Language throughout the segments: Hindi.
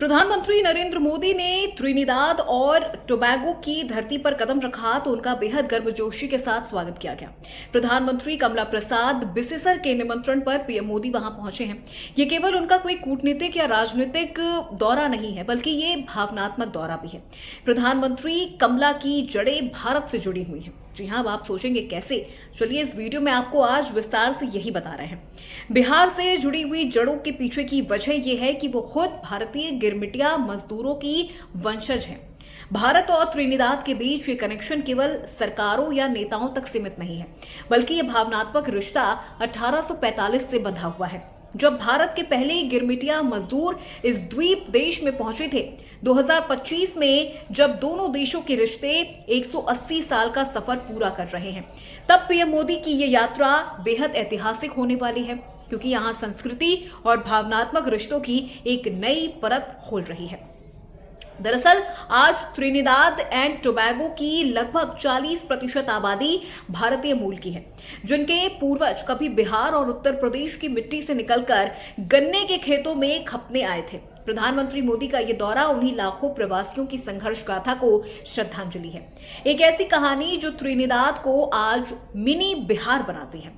प्रधानमंत्री नरेंद्र मोदी ने त्रिनिदाद और टोबैगो की धरती पर कदम रखा तो उनका बेहद गर्मजोशी के साथ स्वागत किया गया। प्रधानमंत्री कमला प्रसाद बिसेसर के निमंत्रण पर पीएम मोदी वहां पहुंचे हैं। ये केवल उनका कोई कूटनीतिक या राजनीतिक दौरा नहीं है, बल्कि ये भावनात्मक दौरा भी है। प्रधानमंत्री कमला की जड़ें भारत से जुड़ी हुई हैं। जी हाँ, अब आप सोचेंगे कैसे? चलिए इस वीडियो में आपको आज विस्तार से यही बता रहे हैं। बिहार से जुड़ी हुई जड़ों के पीछे की वजह यह है कि वो खुद भारतीय गिरमिटिया मजदूरों की वंशज हैं। भारत और त्रिनिदाद के बीच ये कनेक्शन केवल सरकारों या नेताओं तक सीमित नहीं है, बल्कि ये भावनात्मक रिश्ता 1845 से बंधा हुआ है, जब भारत के पहले गिरमिटिया मजदूर इस द्वीप देश में पहुंचे थे। 2025 में जब दोनों देशों के रिश्ते 180 साल का सफर पूरा कर रहे हैं, तब पीएम मोदी की ये यात्रा बेहद ऐतिहासिक होने वाली है, क्योंकि यहां संस्कृति और भावनात्मक रिश्तों की एक नई परत खोल रही है। दरअसल आज त्रिनिदाद एंड टोबैगो की लगभग 40% आबादी भारतीय मूल की है, जिनके पूर्वज कभी बिहार और उत्तर प्रदेश की मिट्टी से निकलकर गन्ने के खेतों में खपने आए थे। प्रधानमंत्री मोदी का यह दौरा उन्हीं लाखों प्रवासियों की संघर्ष गाथा को श्रद्धांजलि है। एक ऐसी कहानी जो त्रिनिदाद को आज मिनी बिहार बनाती है।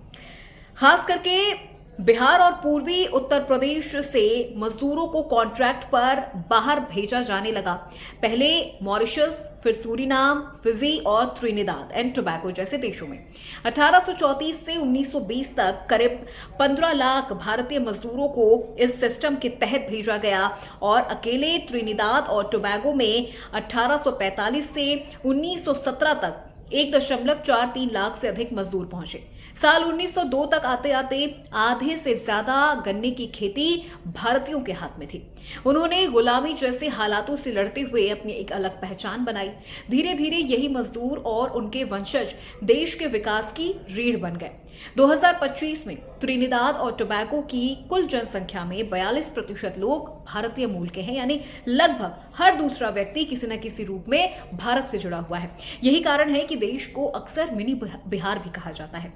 खास करके बिहार और पूर्वी उत्तर प्रदेश से मजदूरों को कॉन्ट्रैक्ट पर बाहर भेजा जाने लगा। पहले मॉरिशस, फिर सूरीनाम, फिजी और त्रिनिदाद एंड टोबैगो जैसे देशों में 1834 से 1920 तक करीब 15 लाख भारतीय मजदूरों को इस सिस्टम के तहत भेजा गया और अकेले त्रिनिदाद और टोबैगो में 1845 से 1917 तक 1.43 लाख से अधिक मजदूर पहुंचे। साल 1902 तक आते आते आधे से ज्यादा गन्ने की खेती भारतीयों के हाथ में थी। उन्होंने गुलामी जैसे हालातों से लड़ते हुए अपनी एक अलग पहचान बनाई। धीरे धीरे यही मजदूर और उनके वंशज देश के विकास की रीढ़ बन गए। 2025 में त्रिनिदाद और टोबैगो की कुल जनसंख्या में 42% लोग भारतीय मूल के हैं, यानी लगभग हर दूसरा व्यक्ति किसी न किसी रूप में भारत से जुड़ा हुआ है। यही कारण है कि देश को अक्सर मिनी बिहार भी कहा जाता है।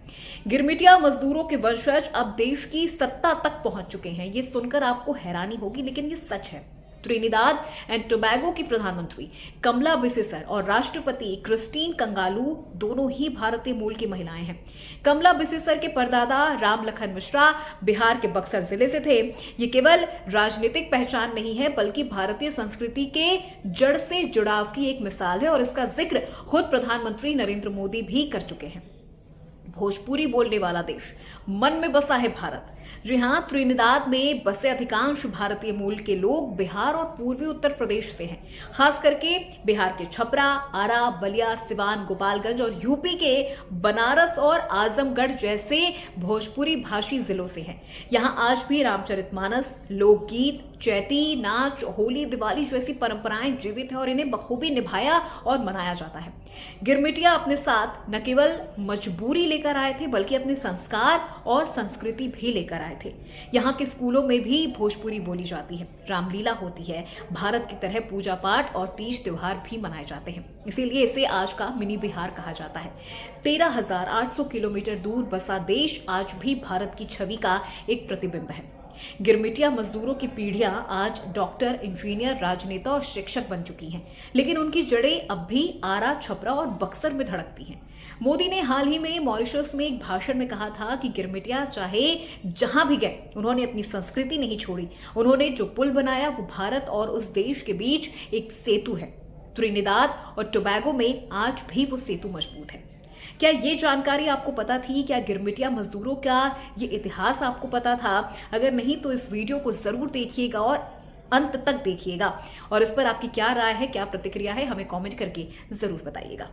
गिरमिटिया मजदूरों के वंशज अब देश की सत्ता तक पहुंच चुके हैं। ये सुनकर आपको हैरानी होगी, लेकिन ये सच है। त्रिनिदाद एंड टोबैगो की प्रधानमंत्री कमला बिसेसर और राष्ट्रपति क्रिस्टीन कंगालू दोनों ही भारतीय मूल की महिलाएं हैं। कमला बिसेसर के परदादा राम लखन मिश्रा बिहार के बक्सर जिले से थे। ये केवल राजनीतिक पहचान नहीं है, बल्कि भारतीय संस्कृति के जड़ से जुड़ाव की एक मिसाल है, और इसका जिक्र खुद प्रधानमंत्री नरेंद्र मोदी भी कर चुके हैं। भोजपुरी बोलने वाला देश, मन में बसा है भारत। जी हां, त्रिनिदाद में बसे अधिकांश भारतीय मूल के लोग बिहार और पूर्वी उत्तर प्रदेश से हैं। खास करके बिहार के छपरा, आरा, बलिया, सिवान, गोपालगंज और यूपी के बनारस और आजमगढ़ जैसे भोजपुरी भाषी जिलों से हैं। यहां आज भी रामचरितमानस, लोकगीत, चैती नाच, होली, दिवाली जैसी परंपराएं जीवित है और इन्हें बखूबी निभाया और मनाया जाता है। गिरमिटिया अपने साथ न केवल मजबूरी लेकर आए थे, बल्कि अपने संस्कार और संस्कृति भी लेकर आए थे। यहाँ के स्कूलों में भी भोजपुरी बोली जाती है, रामलीला होती है, भारत की तरह पूजा पाठ और तीज त्योहार भी मनाए जाते हैं। इसीलिए इसे आज का मिनी बिहार कहा जाता है। 13,800 किलोमीटर दूर बसा देश आज भी भारत की छवि का एक प्रतिबिंब है। गिरमिटिया मजदूरों की पीढ़ियां आज डॉक्टर, इंजीनियर, राजनेता और शिक्षक बन चुकी हैं, लेकिन उनकी जड़ें अब भी आरा, छपरा और बक्सर में धड़कती हैं। मोदी ने हाल ही में मॉरिशस में एक भाषण में कहा था कि गिरमिटिया चाहे जहां भी गए, उन्होंने अपनी संस्कृति नहीं छोड़ी। उन्होंने जो पुल बनाया वो भारत और उस देश के बीच एक सेतु है। त्रिनिदाद और टोबैगो में आज भी वो सेतु मजबूत है। क्या ये जानकारी आपको पता थी? क्या गिरमिटिया मजदूरों का ये इतिहास आपको पता था? अगर नहीं तो इस वीडियो को जरूर देखिएगा और अंत तक देखिएगा, और इस पर आपकी क्या राय है, क्या प्रतिक्रिया है, हमें कमेंट करके जरूर बताइएगा।